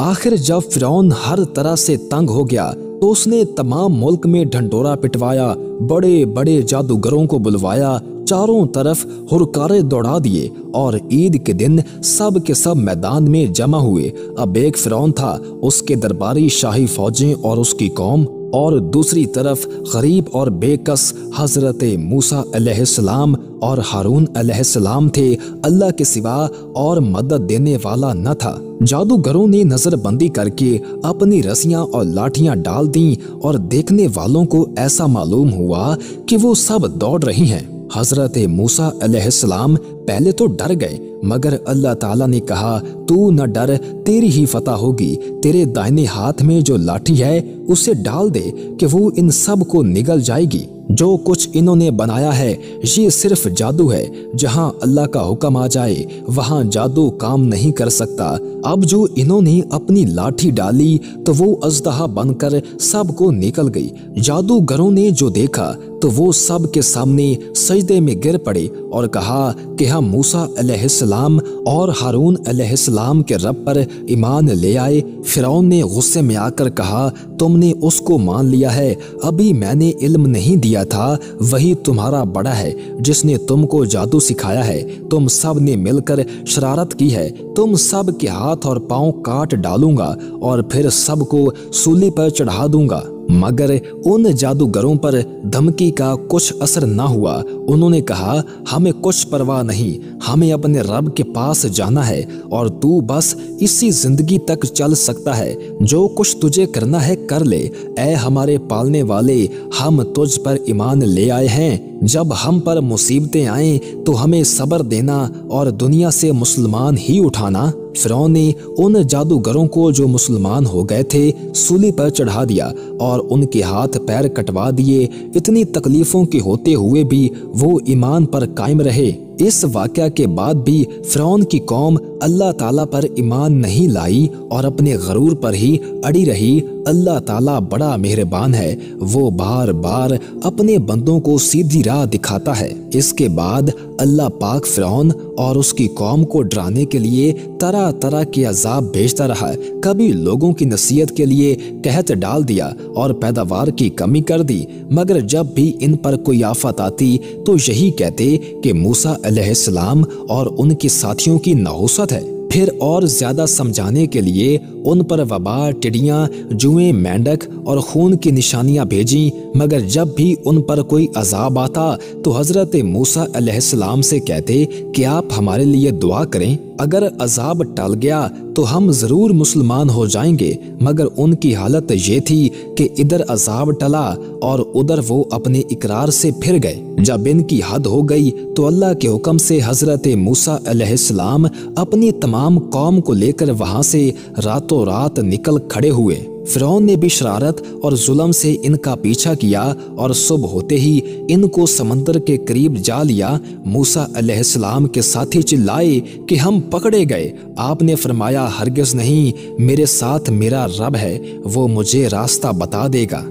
आखिर जब फिरौन हर तरह से तंग हो गया तो उसने तमाम मुल्क में ढंढोरा पिटवाया, बड़े बड़े जादूगरों को बुलवाया, चारों तरफ हुरकारे दौड़ा दिए और ईद के दिन सब के सब मैदान में जमा हुए। अब एक फिरौन था, उसके दरबारी शाही फौजें और उसकी कौम, और दूसरी तरफ गरीब और बेकस हजरत मूसा अलैहिस्सलाम और हारून अलैहिस्सलाम थे। अल्लाह के सिवा और मदद देने वाला न था। जादूगरों ने नजरबंदी करके अपनी रस्सियां और लाठियां डाल दी और देखने वालों को ऐसा मालूम हुआ कि वो सब दौड़ रही हैं। हजरत मूसा अलैहिस्सलाम पहले तो डर गए, मगर अल्लाह ताला ने कहा, तू न डर, तेरी ही फतह होगी। तेरे दाहिने हाथ में जो लाठी है उसे डाल दे कि वो इन सब को निगल जाएगी। जो कुछ इन्होंने बनाया है ये सिर्फ जादू है। जहां अल्लाह का हुक्म आ जाए वहां जादू काम नहीं कर सकता। अब जो इन्होंने अपनी लाठी डाली तो वो अजदहा बनकर सबको निकल गई। जादूगरों ने जो देखा तो वो सब के सामने सजदे में गिर पड़े और कहा कि हम मूसा अलैहिस्सलाम और हारून अलैहिस्सलाम के रब पर ईमान ले आए। फिरौन ने गुस्से में आकर कहा, तुमने उसको मान लिया है, अभी मैंने इल्म नहीं दिया था, वही तुम्हारा बड़ा है जिसने तुमको जादू सिखाया है। तुम सब ने मिलकर शरारत की है। तुम सब के हाथ और पांव काट डालूंगा और फिर सबको सूली पर चढ़ा दूंगा। मगर उन जादूगरों पर धमकी का कुछ असर न हुआ। उन्होंने कहा, हमें कुछ परवाह नहीं, हमें अपने रब के पास जाना है और तू बस इसी जिंदगी तक चल सकता है। जो कुछ तुझे करना है कर ले। ऐ हमारे पालने वाले, हम तुझ पर ईमान ले आए हैं। जब हम पर मुसीबतें आए तो हमें सब्र देना और दुनिया से मुसलमान ही उठाना। फिरौन ने उन जादूगरों को जो मुसलमान हो गए थे सूली पर चढ़ा दिया और उनके हाथ पैर कटवा दिए। इतनी तकलीफों के होते हुए भी वो ईमान पर कायम रहे। इस वाक़या के बाद भी फिरौन की कौम अल्लाह ताला पर ईमान नहीं लाई और अपने गरूर पर ही अड़ी रही। अल्लाह ताला बड़ा मेहरबान है, वो बार बार अपने बंदों को सीधी राह दिखाता है। इसके बाद अल्लाह पाक फिरौन और उसकी कौम को डराने के लिए तरह तरह के अजाब भेजता रहा। कभी लोगों की नसीहत के लिए कहत डाल दिया और पैदावार की कमी कर दी, मगर जब भी इन पर कोई आफत आती तो यही कहते कि मूसा अलैहिस्सलाम और उनके साथियों की नहुसत है। फिर और ज्यादा समझाने के लिए उन पर वबा, टिड्डियां, जुएं, मेंढक और खून की निशानियां भेजी, मगर जब भी उन पर कोई अजाब आता तो हजरत मूसा अलैहिस्सलाम से कहते कि आप हमारे लिए दुआ करें, अगर अजाब टल गया तो हम जरूर मुसलमान हो जाएंगे। मगर उनकी हालत ये थी कि इधर अजाब टला और उधर वो अपने इकरार से फिर गए। जब इनकी हद हो गई तो अल्लाह के हुक्म से हजरत मूसा अलैहिस्सलाम अपनी तमाम कौम को लेकर वहां से रातों रात निकल खड़े हुए। फिरौन ने भी शरारत और जुल्म से इनका पीछा किया और सुबह होते ही इनको समंदर के करीब जा लिया। मूसा अलैहिस्सलाम के साथी चिल्लाए कि हम पकड़े गए। आपने फरमाया, हरगिज नहीं, मेरे साथ मेरा रब है, वो मुझे रास्ता बता देगा।